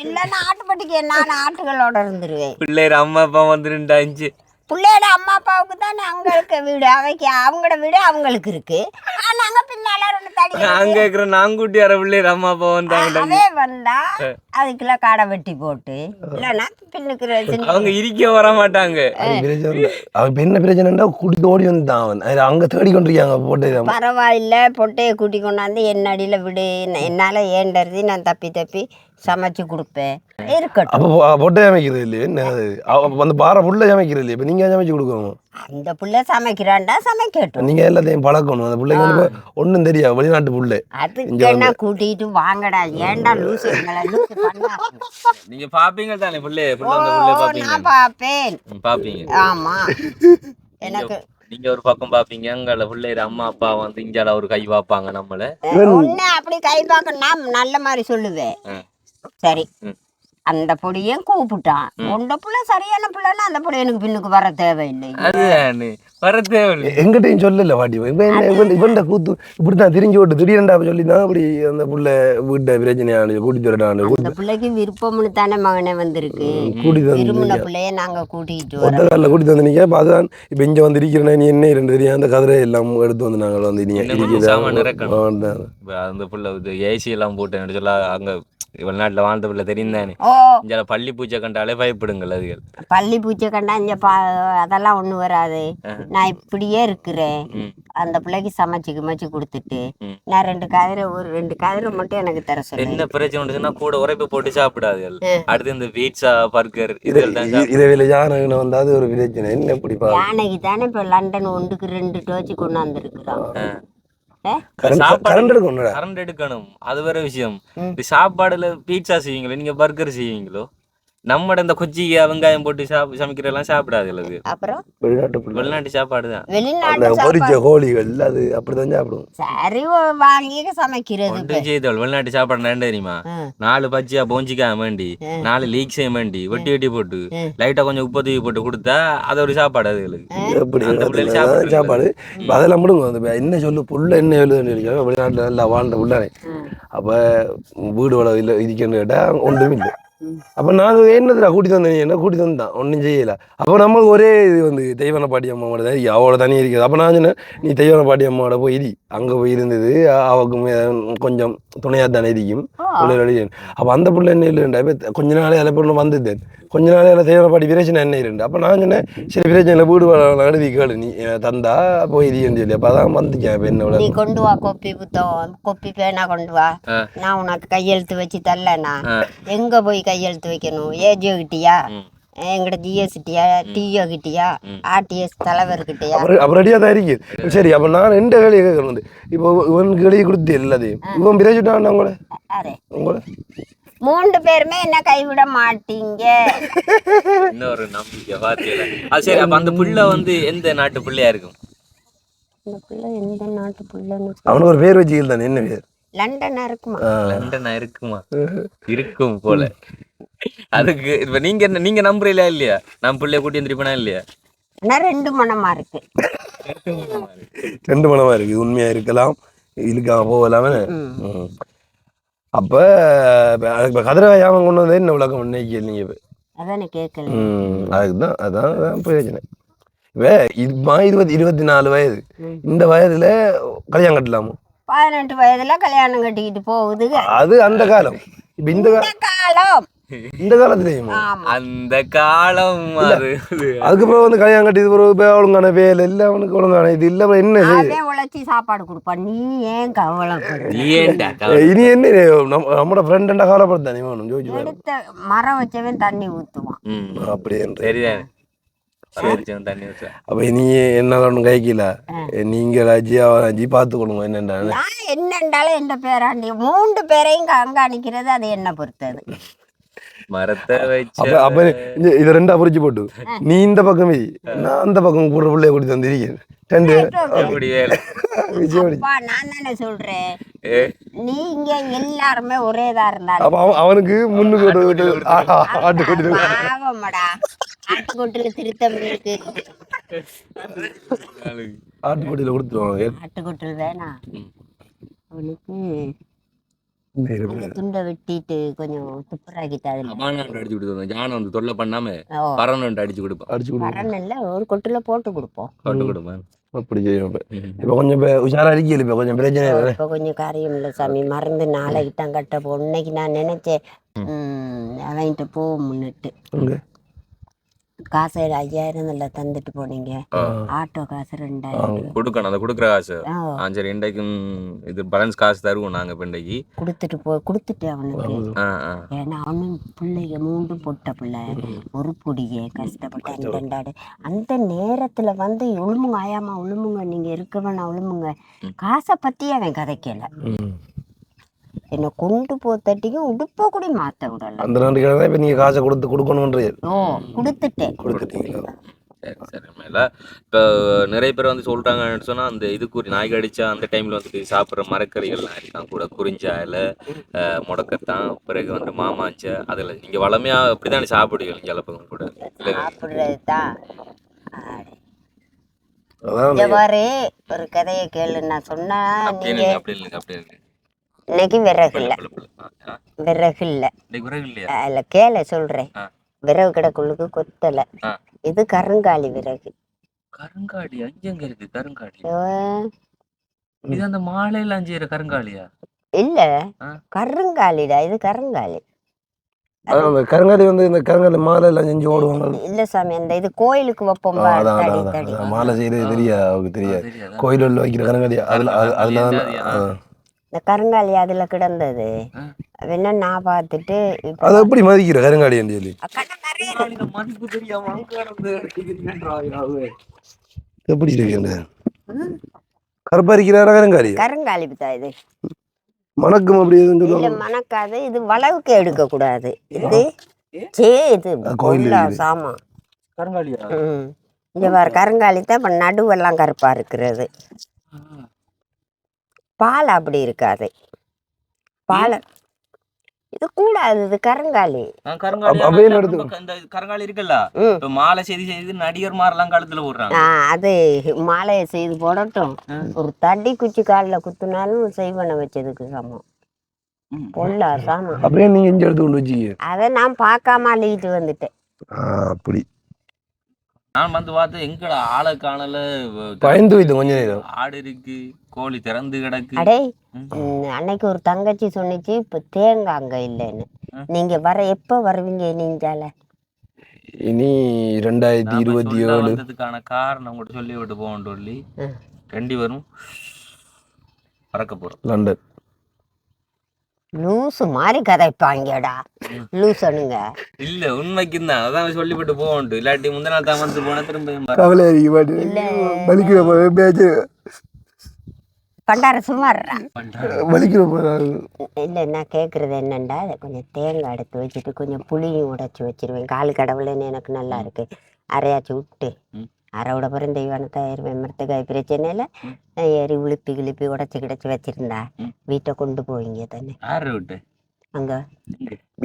இல்லன்னா ஆட்டுப்பட்டிக்கு நான் ஆட்டுகளோட இருந்துருவேன். பிள்ளைற அம்மா அப்பா வந்துருண்டாச்சு. பிள்ளையோட அம்மா அப்பாவுக்கு தானே அங்க இருக்க வீடு அவைக்கு அவங்களோட வீடு அவங்களுக்கு இருக்கு. நாங்க பின்னால நாங்க இருக்கிற நாங்கூட்டி வர பிள்ளைற அம்மா அப்பா வந்தாங்க. அதே வந்தா அதுக்குள்ள காடை வெட்டி போட்டு இல்லன்னா பின்னுக்குற அவங்க இருக்க வர மாட்டாங்க. அவன் என்ன பிரச்சனைன்னா கூட்டிட்டு ஓடி வந்துட்டான். அங்க தேடி கொண்டிருக்காங்க போட்டு. பரவாயில்ல பொட்டையை கூட்டி கொண்டாந்து என் அடியில விடு என்னால ஏண்டறது நான் தப்பி தப்பி சமைச்சு கொடுப்பேன். இருக்கட்டும். அப்போ பொட்டை சமைக்கிறது இல்லையே என்ன அது அந்த பாறை புள்ள சமைக்கிறது இல்லையே இப்போ நீங்கள் சமைச்சு கொடுக்கணும். அந்த புள்ள சமைக்கிறான்டா சமைக்கட்டும். நீங்கள் எல்லாத்தையும் பழக்கணும். அந்த பிள்ளைங்க வந்து ஒன்றும் தெரியாது வெளிநாட்டு புள்ள. அதுக்கு என்ன கூட்டிட்டு வாங்கடா ஏன்டா லூசு லூசு பண்ணா. நீங்க பாப்பீங்க தானே புள்ளே நான் பாப்பேன். பாப்பீங்க. ஆமா எனக்கு நீங்க ஒரு பக்கம் பாப்பீங்க அங்கால பிள்ளைற அம்மா அப்பா வந்து இஞ்சால ஒரு கை பாப்பாங்க நம்மள உன்னை அப்படி கை பார்க்க நான் நல்ல மாதிரி சொல்லுவேன். சரி அந்த பொடியும் கூப்பிட்டான். உண்ட புள்ள சரியான புள்ளன்னா அந்த புள்ள எனக்கு பின்னுக்கு வர தேவையில்லை. அதுதானே வர தேவையில்லை. எங்கிட்டையும் சொல்லல பாட்டி இவன் கூத்து இப்படித்தான் திரிஞ்சு விட்டு திடீரெண்டா சொல்லிதான் அப்படி அந்த புள்ள வீட்டை பிரச்சனையான கூட்டிட்டு வரடான்னு அந்த பிள்ளைக்கு விருப்பம்னு தானே மகனே வந்திருக்கு. விரும்பின பிள்ளைய நாங்க கூட்டிட்டு ஒத்த காலில் கூட்டிட்டு வந்து நிக்க அப்ப அதுதான் இப்ப இங்க வந்து இருக்கிறேன் நீ என்ன ரெண்டு தெரியும் அந்த கதிரை எல்லாம் எடுத்து வந்து நாங்கள் வந்து அந்த புள்ள ஏசி எல்லாம் போட்டேன்னு சொல்ல அங்க வெளிநாட்டுல வாழ்ந்த பிள்ளை தெரியும் தானே. இங்க பள்ளி பூச்சை கண்டாலே பயப்படுங்கள் அதுகள். பள்ளி பூச்சை கண்டா இங்க அதெல்லாம் ஒண்ணு வராது. நான் இப்படியே இருக்கிறேன். அந்த பிள்ளைக்கு சமைச்சு கொடுத்துட்டு நான் ரெண்டு கதிரை மட்டும் எனக்கு தர சொல்ல. என்ன பிரச்சனை சொன்னா கூட உரைப்பு போட்டு சாப்பிடாது. அடுத்து இந்த பீட்சா பர்கர் இதில் யானை வந்தாது ஒரு பிரச்சனை என்ன பிடிப்பா. யானைக்கு தானே இப்ப லண்டன் 1க்கு 2 டோச்சு கொண்டாந்து இருக்கிறோம். கரண்ட் எடுக்கணும் அது வேற விஷயம். சாப்பாடுல பீட்சா செய்வீங்களோ நீங்க பர்கர் செய்வீங்களோ நம்மட இந்த கொச்சி வெங்காயம் போட்டு சமைக்கிறதெல்லாம் சாப்பிடாது. அப்புறம் வெளிநாட்டு சாப்பாடு தான். வெளிநாட்டு கோழிகள் அது அப்படிதான் சாப்பிடுவோம். சரி வாங்கி சமைக்கிறது செய்தோம். வெளிநாட்டு சாப்பாடு என்ன தெரியுமா? 4 பச்சியா போஞ்சிக்காம வேண்டி 4 லீக் செய்ய வேண்டி வெட்டி போட்டு லைட்டா கொஞ்சம் உப்பு தூவி போட்டு கொடுத்தா அது ஒரு சாப்பாடு. அதுகளுக்கு சாப்பாடு அதெல்லாம் முடுங்க. என்ன சொல்லு புள்ள என்ன சொல்லுதுன்னு வெளிநாட்டுல எல்லாம் வாழ்ந்த புள்ளனே. அப்ப வீடு வளம் இல்லை இதுக்குன்னு கேட்டா ஒன்றும் இல்லை. அப்ப நான் என்னதுடா கூட்டிட்டு வந்தேன் என்ன கூட்டிட்டு வந்தான் ஒன்றும் செய்யல. அப்போ நம்மளுக்கு ஒரே இது வந்து தெய்வான பாட்டி அம்மாவோட தான் அவ்வளோ தனியாக இருக்குது. அப்போ நான் சொன்னேன் நீ தெய்வான பாட்டி அம்மாவோட போய் அங்கே போய் இருந்தது அவருக்கு கொஞ்சம் துணையாக தானே இருக்கும். அப்போ அந்த பிள்ளை என்ன இல்லைண்டா இப்போ கொஞ்ச நாளே அதில் பொண்ணு வந்துட்டேன். கொஞ்ச நாளே அதில் தெய்வான பாட்டி பிரச்சனை என்ன இருண்டு. அப்போ நான் சொன்னேன் சரி பிரச்சனை வீடு எழுதி கேளு நீ தந்தா போய் இதுன்னு சொல்லி. அப்போ அதான் வந்துச்சேன். இப்போ என்ன நீ கொண்டு வா கொப்பி புத்தகம் கொப்பி பேனா கொண்டு வா. நான் உனக்கு கையெழுத்து வச்சு தரலண்ணா எங்க போய் கையெழுத்து வைக்கணும்? ஏஜியோ கிட்டியா எங்கட ஜிஎஸ்டியா டிஓ கிட்டியா ஆர்டிஎஸ் தலைவர்கிட்டயா? அப்புறம் ரெடியாக தான் இருக்குது. சரி அப்போ நான் எந்த வேலையை கேட்கணும் இப்போ இவனுக்கு எழுதி கொடுத்து எல்லாத்தையும் இவன் பிரச்சுட்டான் உங்களை உங்களை 3 பேருமே என்ன கைவிட மாட்டீங்க. இன்னொரு நம்பிக்கை பாத்தீங்களா? அது சரி அப்ப அந்த புள்ள வந்து எந்த நாட்டு பிள்ளையா இருக்கும்? இந்த பிள்ளை எந்த நாட்டு பிள்ளைன்னு அவனுக்கு ஒரு பேர் வச்சுக்கல தானே. என்ன பேர்? லண்டனா இருக்குமா? லண்டனா இருக்குமா? இருக்கும் போல. அதுக்கு இப்ப நீங்க நம்புறீங்களா இல்லையா? நம்ம பிள்ளைய கூட்டி வந்துருப்பா இல்லையா? ஆனா 2 மனமா இருக்கு. 2 மனமா இருக்கு. உண்மையா இருக்கலாம் இழுக்காம போகலாமே. அப்ப கதிரை யாமம் கொண்டு வந்தே என்ன உலகம் இன்னைக்கு நீங்க அதானே கேட்கல. அதுதான் அதான் பிரச்சனை. இப்போ 24 வயது. இந்த வயதுல கல்யாணம் கட்டலாமோ? 18 வயதுல கல்யாணம் கட்டிக்கிட்டு போகுது. அது அந்த காலம். இப்ப இந்த காலம் இந்த காலத்துலயும் அந்த காலம் அதுக்கப்புறம் வந்து கல்யாணம் கட்டி ஒழுங்கான வேலை இல்லை அவனுக்கு ஒழுங்கான இது இல்லை. என்ன உழைச்சி சாப்பாடு கொடுப்பா நீ ஏன் கவலைப்படுற? இனி என்ன நம்மளோட ஃப்ரெண்ட் கவலைப்படுத்தானே வேணும். எடுத்த மரம் வச்சவன் தண்ணி ஊத்துவான் அப்படியே. அப்ப நீ என்ன கைக்கல நீங்க ராஜி பாத்துக்கணும். என்னண்டாலும் எந்த பேராண்டி 3 பேரையும் கண்காணிக்கிறது அது என்ன பொறுத்தது. மரத்தை வச்சு அப்ப இதை 2ஆ புரிச்சு போட்டு நீ இந்த பக்கம் நான் அந்த பக்கம் கூட பிள்ளைய கூட்டி தந்திருக்கேன். நான் தானே சொல்றேன் நீ இங்க எல்லாருமே ஒரேதா இருந்தாலும் அவனுக்கு முன்னுக்கு ஆட்டுக்கொட்டில திருத்தம் இருக்கு. ஆட்டுக்கொட்டில கொடுத்துருவாங்க. ஆட்டுக்கொட்டில் வேணாம் அவனுக்கு துண்டை வெட்டிட்டு கொஞ்சம் துப்புராக்கிட்டு அடிச்சு கொடுத்தோம். ஜானம் வந்து தொல்லை பண்ணாம பரன் அடிச்சு கொடுப்போம். பரன் இல்ல ஒரு கொட்டுல போட்டு கொடுப்போம். போட்டு கொடுப்போம். அப்படி செய்யும். இப்ப கொஞ்சம் உஷாரா இருக்கீங்க. இப்ப கொஞ்சம் பிரச்சனை இப்ப கொஞ்சம் காரியம் இல்லை சாமி. மறந்து நாளைக்கு தான் கட்ட போ. இன்னைக்கு நான் நினைச்சேன் அவன்கிட்ட போ முன்னிட்டு காசு 5000 தந்துட்டு போனீங்க, ஆட்டோ காசு 2000 கொடுக்கணும், அந்த கொடுக்குற காசு. ஆ, சரி, இன்றைக்கும் இது பேலன்ஸ் காசு தருவோம் நாங்கள் இப்போ இன்றைக்கு. கொடுத்துட்டு அவனுக்கு. ஏன்னா அவனும் பிள்ளைங்க 3 பொட்ட பிள்ளை, ஒரு பொடியே கஷ்டப்பட்டு அண்டண்டாடு அந்த நேரத்துல வந்து உழுமுங்க ஆயாமா உழுமுங்க, நீங்க இருக்க வேணாம் உழுமுங்க, காசை பத்தி அவன் கதைக்கல. என்னை கொண்டு போத்தட்டிக்கும் உடுப்ப கூட மாத்த விடல. அந்த 2 கிழமை இப்போ நீங்கள் காசை கொடுக்கணுன்றது. கொடுத்துட்டீங்களா? சரி மேல இப்போ நிறைய பேர் வந்து சொல்கிறாங்கன்னு சொன்னால், அந்த இதுக்கு நாய் கடிச்சா அந்த டைமில் வந்துட்டு சாப்பிட்ற மரக்கறிகள்லாம் இருக்கான் கூட, குறிஞ்சா இல்லை முடக்கத்தான், பிறகு வந்து மாமாச்சை, அதில் நீங்கள் வளமையாக அப்படி தானே சாப்பிடுவீங்க ஜலப்பகம் கூட? சாப்பிடுறது தான். பாரு, ஒரு கதையை கேளு நான் சொன்னா. அப்படி இல்லைங்க. இன்னைக்கு விறகு இல்லை, இல்ல கேள சொல்றேன். விறகு கிடக்குள்ளுக்கு கொத்தலை, இது கருங்காலி விறகு. கருங்காலி அஞ்சங்க இருக்கு. கருங்காலி இது அந்த மாலையில அஞ்சு கருங்காலியா? இல்ல, கருங்காலிடா, இது கருங்காலி. கருங்காலி வந்து இந்த கருங்காலி மாலை எல்லாம் செஞ்சு ஓடுவாங்க. இல்ல சாமி, அந்த இது கோயிலுக்கு வைப்போம் மாலை செய்யறது தெரியாது. கோயிலில் வைக்கிற கருங்காலி அதுல இந்த கருங்காலி அதுல கிடந்தது. என்ன நான் பார்த்துட்டு அதை எப்படி மதிக்கிற கருங்காலி சொல்லி மதிப்பு தெரியாம எப்படி இருக்கு கருப்பரிக்கிறாரா கருங்காலி தான் இது. மணக்கும் அப்படி இல்ல மணக்காது, இது வளவுக்கு எடுக்க கூடாது. இது இது கோயில சாமா கருங்காலியா? இங்க பாரு, கருங்காலி தான். இப்ப நடுவெல்லாம் கருப்பா இருக்கிறது. பால் அப்படி இருக்காது. பால் இது கூடாது, இது கருங்காலி. கருங்காலி இருக்குல்ல, மாலை செய்து நடிகர் மாதிரிலாம் கழுத்துல போடுறாங்க. அது மாலையை செய்து போடட்டும், ஒரு தடி குச்சி காலில் குத்துனாலும் செய்வன வச்சதுக்கு சமம். பொல்லா சாமம். அப்படியே நீங்க இங்க எடுத்து கொண்டு வச்சீங்க. அதை நான் பார்க்காம அள்ளிக்கிட்டு வந்துட்டேன். அப்படி நான் வந்து பார்த்து எங்கட ஆளை காணல, பயந்து வைத்து கொஞ்ச நேரம். ஆடு இருக்கு, கோழி திறந்து கிடக்கு. அடே, அன்னைக்கு ஒரு தங்கச்சி சொன்னிச்சு, இப்ப தேங்காய் அங்க இல்லைன்னு. நீங்க எப்ப வருவீங்க நீஞ்சால? இனி 2027 காரணம் உங்கள்கிட்ட சொல்லி விட்டு போவோம் சொல்லி 2 வரும் பறக்க போறோம் லண்டன். லூசு மாதிரி கதைப்பாங்கடா, லூசனுங்க. இல்ல உண்மைக்கும் தான், அதான் சொல்லிவிட்டு போவோம். இல்லாட்டி முந்தின நாள் தான் வந்து போன திரும்ப பண்டார சுமார்றா வலிக்கிற. இல்லை, நான் கேட்குறது என்னண்டா, அதை கொஞ்சம் தேங்காய் எடுத்து வச்சுட்டு கொஞ்சம் புளியும் உடைச்சி வச்சிருவேன். கால் கடவுளேன்னு எனக்கு நல்லா இருக்கு. அரையாச்சி விட்டு அரையோட பிறந்த தெய்வானத்தை மரத்துக்காய் பிரச்சனையில ஏறி உளுப்பி கிளிப்பி உடச்சி கிடச்சி வச்சிருந்தா வீட்டை கொண்டு போவீங்க தானே. அங்க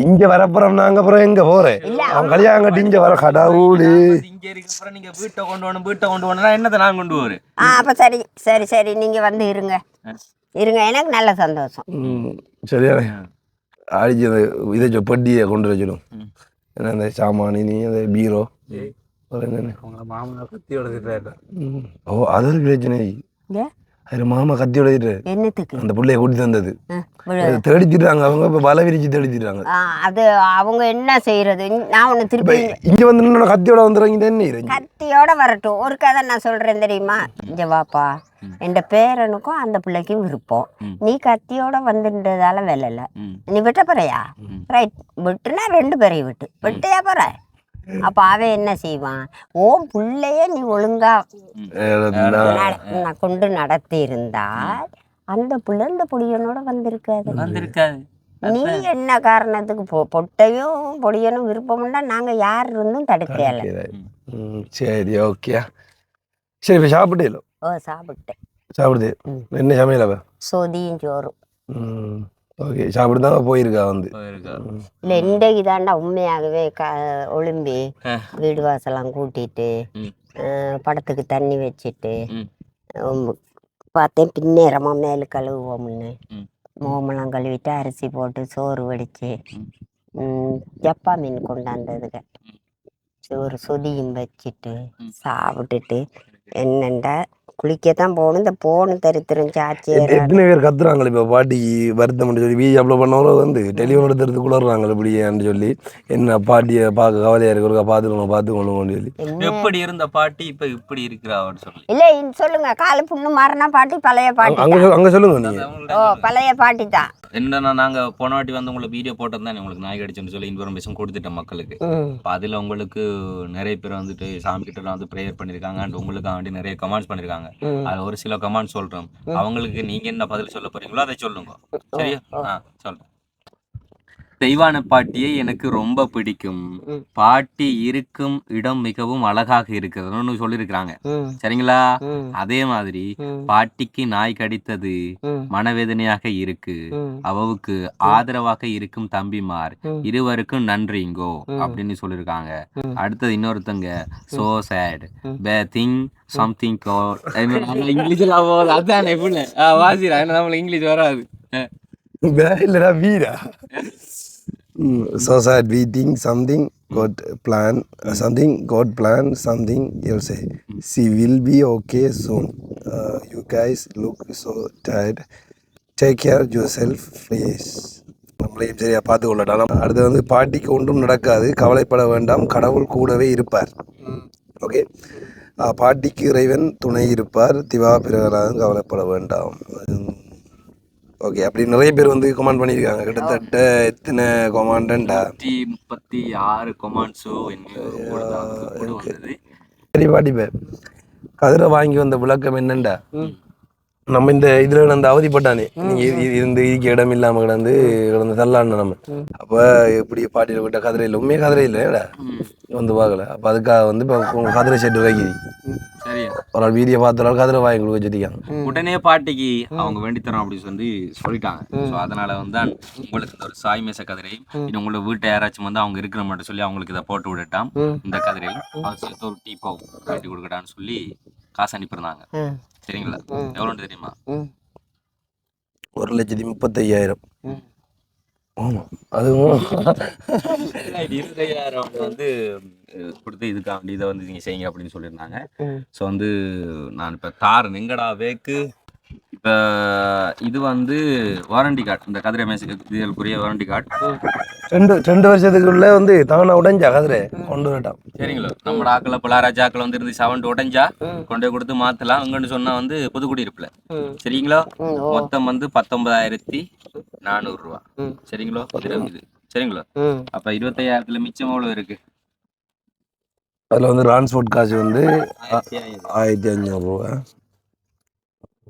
இங்க வரப்புறம் நாங்க அப்புறம் எங்க போறேன்? அவன் கல்யாணம் கட்டி இங்க வர கடவுளு. இங்க இருக்க அப்புறம் நீங்க வீட்டை கொண்டு போனா என்னத்தை நான் கொண்டு போறேன்? அப்ப சரி சரி சரி, நீங்க வந்து இருங்க, எனக்கு நல்ல சந்தோஷம். சரியா அடிச்சு இதை பட்டியை கொண்டு வச்சிடும். ஏன்னா இந்த சாமானி நீ அந்த பீரோ மாமனா கத்தியோட திட்டாரு. ஓ, அது ஒரு பிரச்சனை. அது மாமா கத்தியோட என்னத்துக்கு அந்த பிள்ளைய கூட்டி தந்தது தேடிச்சிட்டாங்க. அவங்க இப்ப வலை விரிச்சு தேடிச்சிட்டாங்க. அது அவங்க என்ன செய்யறது? நான் ஒண்ணு திருப்பி இங்க வந்து கத்தியோட வந்துடுறாங்க. என்ன கத்தியோட வரட்டும். ஒரு கதை நான் சொல்றேன் தெரியுமா? இங்க வாப்பா, என் பேரனுக்கும் அந்த பிள்ளைக்கும் விருப்பம். நீ கத்தியோட வந்துன்றதால வேலை இல்ல. நீ விட்ட போறியா? ரைட், விட்டுனா 2 பேரையும் விட்டியா போற. அப்ப அவன் என்ன செய்வான்? ஓம் பிள்ளைய நீ ஒழுங்கா கொண்டு நடத்தி இருந்தால் அந்த பிள்ளை இந்த பொடியனோட வந்திருக்காது. நீ என்ன காரணத்துக்கு பொட்டையும் பொடியனும் விருப்பம்னா நாங்க யார் இருந்தும் தடுக்கல. சரி, ஓகே. சரி, இப்ப சாப்பிட்டே? ஓ, சாப்பிட்டேன். சாப்பிடுது. என்ன சமையல? சோதியும் சோறும். ஓகே, சாப்பிட்டுதான் போயிருக்கா வந்து. இல்லை, இன்றைக்கு தாண்டா உண்மையாகவே ஒளிம்பி வீடு வாசலாம் கூட்டிட்டு படத்துக்கு தண்ணி வச்சுட்டு பார்த்தேன். பின்னேரமா மேலு கழுவுவோம்னு முகமெல்லாம் கழுவிட்டு அரிசி போட்டு சோறு வடிச்சு ஜப்பா மீன் கொண்டாந்ததுங்க. சோறு சொதியும் வச்சுட்டு சாப்பிட்டுட்டு என்னண்டா குளிக்கத்தான் போகணும். இந்த போகணும் தரித்திரம் சாச்சி எத்தனை பேர் கத்துறாங்களே இப்போ பாட்டி வருத்தம் சொல்லி வீடியோ அப்லோட் பண்ணவங்களும் வந்து டெலிஃபோன் எடுத்துறதுக்குள்ளாடுறாங்க இப்படியான்னு சொல்லி என்ன பாட்டியை பார்க்க கவலையாக இருக்கிற பார்த்துக்கொள்ளுங்கன்னு சொல்லி. எப்படி இருந்த பாட்டி இப்ப இப்படி இருக்கிறா அப்படின்னு சொல்லி இல்லை சொல்லுங்க. காலை புண்ணு மாறினா பாட்டி பழைய பாட்டி அங்கே சொல்லுங்க நீங்க. பழைய பாட்டி தான். என்னன்னா நாங்க போன வாட்டி வந்து உங்களுக்கு வீடியோ போட்டது தான் உங்களுக்கு நாய் கடிச்சுன்னு சொல்லி இன்ஃபர்மேஷன் கொடுத்துட்டேன் மக்களுக்கு. அதுல உங்களுக்கு நிறைய பேர் வந்துட்டு சாமி கிட்ட வந்து ப்ரேயர் பண்ணிருக்காங்க அண்ட் உங்களுக்கு வேண்டி நிறைய கமெண்ட்ஸ் பண்ணிருக்காங்க. அது ஒரு சில கமெண்ட் சொல்றோம். அவங்களுக்கு நீங்க என்ன பதில் சொல்ல போறீங்களோ அதை சொல்லுங்க. சரியா? சொல்றேன். தெய்வான பாட்டியை எனக்கு ரொம்ப பிடிக்கும். பாட்டி இருக்கும் இடம் மிகவும் அழகாக இருக்கிறதுன்னு சொல்லியிருக்கிறாங்க. சரிங்களா? அதே மாதிரி பாட்டிக்கு நாய் கடித்தது மனவேதனையாக இருக்கு. அவவுக்கு ஆதரவாக இருக்கும் தம்பிமார் இருவருக்கும் நன்றிங்கோ அப்படின்னு சொல்லியிருக்காங்க. அடுத்தது இன்னொருத்தங்க சோ சேட் திங் சம்திங் இங்கிலீஷ்ல அதான் வாசிரா என்ன நம்மளுக்கு இங்கிலீஷ் வராது. இல்லடா வீரா. So sad, we think something God plan, something you'll say. She will be okay soon. You guys look so tired. Take care yourself, please. நம்மளையும் சரியா பார்த்து கொள்ளலாம். அடுத்து வந்து பாட்டிக்கு ஒன்றும் நடக்காது, கவலைப்பட வேண்டாம், கடவுள் கூடவே இருப்பார். ஓகே, பாட்டிக்கு இறைவன் துணை இருப்பார், திவா பிறகு கவலைப்பட வேண்டாம். ஓகே, அப்படி நிறைய பேர் வந்து கமெண்ட் பண்ணியிருக்காங்க. கிட்டத்தட்ட எத்தனை கமெண்டா 36 கமெண்ட்ஸோ சரி பாட்டிப்பேன். கதிரை வாங்கி வந்த விளக்கம் என்னண்டா, நம்ம இந்த இதில் அந்த அவதிப்பட்டானே நீங்கள் இருந்து இருக்க இடம் இல்லாமல் கிடந்து தள்ளான்னு நம்ம. அப்போ எப்படி பாட்டியில் விட்ட கதிரை இல்லை, உண்மையாக கதிரை இல்லைடா வந்து பார்க்கல. அப்போ அதுக்காக வந்து இப்போ கதிரை செட்டு வைக்கிறீங்க. ஒரு ஆள் வீடியோ பார்த்தாலும் கதிரை வாங்கி கொடுக்க வச்சுருக்காங்க. உடனே பாட்டிக்கு அவங்க வேண்டித்தரோம் அப்படின்னு சொல்லி சொல்லிட்டாங்க. ஸோ அதனால வந்து உங்களுக்கு இந்த ஒரு சாய் மேச கதிரையும் இது உங்களோட வீட்டை யாராச்சும் வந்து அவங்க இருக்கிற மட்டும் சொல்லி அவங்களுக்கு இதை போட்டு விடட்டாம். இந்த கதிரையும் அவர் சேர்த்து ஒரு டீ பாவ் கட்டி கொடுக்கட்டான்னு சொல்லி காசு அனுப்பியிருந்தாங்க. சரிங்களா? எவ்வளோன்னு தெரியுமா? 1,35,000. ஆமாம், அதுவும் 25,000 வந்து கொடுத்து இதுக்காண்டி இதை வந்து நீங்கள் செய்யுங்க அப்படின்னு சொல்லியிருந்தாங்க. ஸோ வந்து நான் இப்போ தாரன் எங்கடா வேக்கு. இப்போ இது வந்து வாரண்டி கார்டு, இந்த கதிரை மேசுக்குரிய வாரண்டி கார்டு 2 வருஷத்துக்குள்ள வந்து தானா உடைஞ்சா கதிரை கொண்டு வரட்டான். சரிங்களா? நம்ம ஆக்களை பிள்ளாராஜ் ஆக்களை வந்து இருந்து 7 உடைஞ்சா கொண்டு போய் கொடுத்து மாற்றலாம். அங்கன்னு சொன்னால் வந்து புதுக்குடியிருப்புல. சரிங்களா? மொத்தம் வந்து 19,400 ரூபா. சரிங்களா? இது சரிங்களா? அப்போ 25,000 மிச்சம் எவ்வளோ இருக்கு? அதில் வந்து டிரான்ஸ்போர்ட் காசு வந்து 1,500 ரூபா.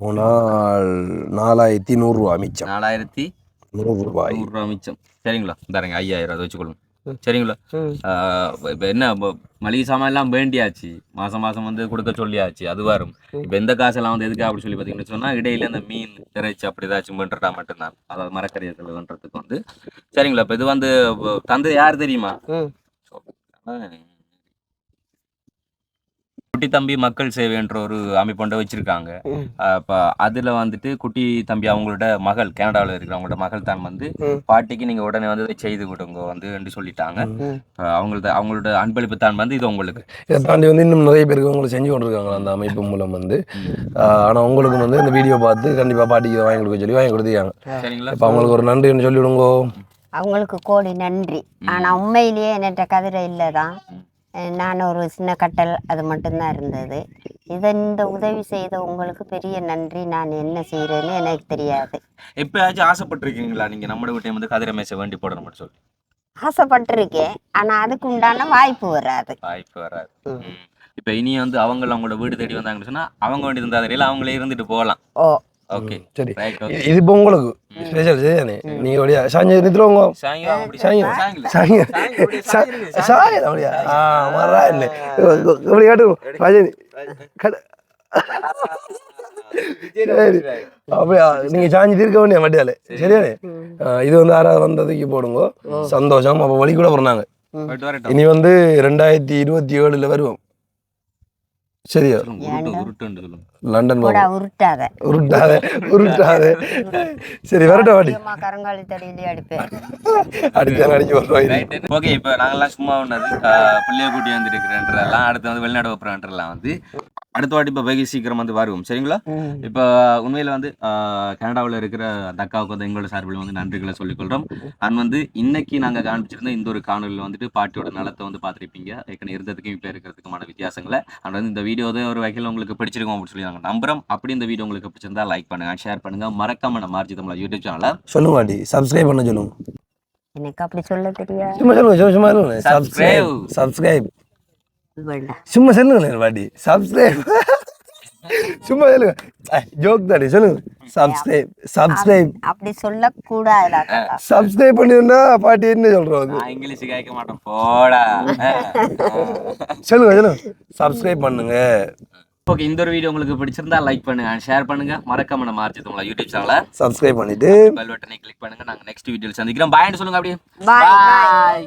4,100 ரூபா மிச்சம். 4,100 ரூபா மிச்சம். சரிங்களா? தரங்க 5,000 அதை வச்சுக்கொள்ளுங்க. சரிங்களா? இப்போ என்ன மளிகை சாமான் எல்லாம் வேண்டியாச்சு, மாதம் வந்து கொடுக்க சொல்லியாச்சு, அது வரும். இப்போ எந்த காசெல்லாம் வந்து எதுக்கு அப்படி சொல்லி பார்த்தீங்கன்னு சொன்னால் இடையில இந்த மீன் இறைச்சி அப்படி ஏதாச்சும் பண்ணுறா மட்டும்தான், அதாவது மரக்கறியர்கள் பண்ணுறதுக்கு வந்து. சரிங்களா? இப்போ இது வந்து தந்து யார் தெரியுமா? குட்டி தம்பி மக்கள் சேவை என்ற ஒரு அமைப்பு வச்சிருக்காங்க. அப்ப அதுல வந்துட்டு குட்டி தம்பி அவங்களோட மகள் கனடாவில் இருக்கிற அவங்களோட மகள் தான் வந்து பாட்டிக்கு நீங்க உடனே வந்து செய்து கொடுங்க வந்து சொல்லிட்டாங்க. அவங்களோட அன்பளிப்பு தான் வந்து இது உங்களுக்கு. இதை தாண்டி வந்து இன்னும் நிறைய பேருக்கு உங்களுக்கு செஞ்சு கொண்டிருக்காங்க அந்த அமைப்பு மூலம் வந்து. ஆனா உங்களுக்கு வந்து இந்த வீடியோ பார்த்து கண்டிப்பா பாட்டிக்கு வாங்கி கொடுக்க சொல்லி வாங்கி கொடுத்துருக்காங்க. சரிங்களா? இப்போ அவங்களுக்கு ஒரு நன்றின்னு சொல்லிவிடுங்க. அவங்களுக்கு கோடி நன்றி. ஆனா உண்மையிலேயே என்கிட்ட கதிரை இல்லைதான், நான் ஒரு சின்ன கட்டல் அது மட்டும்தான் இருந்தது. இந்த உதவி செய்த உங்களுக்கு பெரிய நன்றி. நான் என்ன செய்யறேன்னு எனக்கு தெரியாது. எப்பயாச்சும் ஆசைப்பட்டிருக்கீங்களா நீங்க நம்ம வீட்டை வந்து கதிரை மேசை வேண்டி போடணும் சொல்லி? ஆசைப்பட்டிருக்கேன், ஆனா அதுக்கு உண்டான வாய்ப்பு வராது. இப்ப இனி வந்து அவங்களோட வீடு தேடி வந்தாங்கன்னு சொன்னா அவங்க வேண்டி இருந்தா தெரியல, அவங்களே இருந்துட்டு போகலாம். ஓ ஓகே, சரி. இது இப்போ உங்களுக்கு ஸ்பெஷல் சரிதானே? நீங்க அப்படியா சாயங்க நிறுத்துறவங்க சாயங்க அப்படியா வரா இல்லை எப்படி காட்டும் ராஜனி அப்படியா? நீங்க சாஞ்சி தீர்க்க வேண்டிய மட்டியாலே சரியானே? இது வந்து 6வது வந்ததுக்கு போடுங்க. சந்தோஷம். அப்போ வழி கூட போறாங்க. இனி வந்து 2027 வருவோம். சரியா? லண்டன் உருட்டாத சரி வரட்டும் வாடி. கரங்காலி தடியிலே அடிப்பேன். ஓகே, இப்போ நாங்கெல்லாம் சும்மா ஒண்ணது பிள்ளைய கூட்டி வந்துட்டு இருக்கிறேன்றலாம், அடுத்து வந்து வெளிநாடு வைப்பறேன்றலாம் வந்து அடுத்த வாட்டி இப்போ வெகு சீக்கிரம் வந்து வருவோம் சரிங்களா. இப்போ உண்மையில் வந்து கனடாவில் இருக்கிற அந்த அக்காவுக்கு வந்து எங்களோட சார்பில் வந்து நன்றிகளை சொல்லிக்கொள்கிறோம். அண்ட் வந்து இன்னைக்கு நாங்கள் காண்பிச்சிருந்த இந்த ஒரு காணொலியில் வந்துட்டு பாட்டியோட நலத்தை வந்து பார்த்துருப்பீங்க, ஏற்கனவே இருந்ததுக்கும் இப்போ இருக்கிறதுக்குமான வித்தியாசங்களை. அண்ட் வந்து இந்த வீடியோ வந்து ஒரு வகையில் உங்களுக்கு பிடிச்சிருக்கும் அப்படின்னு சொல்லி நாங்கள் நம்புறோம். அப்படி இந்த வீடியோ உங்களுக்கு பிடிச்சிருந்தா லைக் பண்ணுங்க, ஷேர் பண்ணுங்க, மறக்காம நம்ம ஆர்ஜி தமிழ் யூடியூப் சேனலை சொல்லுங்க பாட்டி, சப்ஸ்கிரைப் பண்ண சொல்லுங்க. எனக்கு அப்படி சொல்ல தெரியாது. சும்மா சொல்லுங்க, சும்மா சொல்லுங்க. சப்ஸ்கிரைப் சும்மா சொல்லுங்க பாட்டி, சப்ஸ்கிரைப் சும்மா சொல்லுங்க, ஜோக் தாடி சொல்லுங்க. சப்ஸ்கிரைப் அப்படி சொல்லக்கூடாது. சப்ஸ்கிரைப் பண்ணிருந்தா பாட்டி என்ன சொல்றோம், இங்கிலீஷ் கேட்க மாட்டோம் போடா. சொல்லுங்க சப்ஸ்கிரைப் பண்ணுங்க. ஓகே, இந்த ஒரு வீடியோ உங்களுக்கு பிடிச்சிருந்தா லைக் பண்ணுங்க, ஷேர் பண்ணுங்க, மறக்காம நம்ம ஆர்ஜி தமிழ் யூடியூப் சேனலை சப்ஸ்கிரைப் பண்ணிட்டு பெல் பட்டனை கிளிக் பண்ணுங்க. நாங்க நெக்ஸ்ட் வீடியோல சந்திக்கிறோம். பாய்னு சொல்லுங்க அப்படியே. பாய்.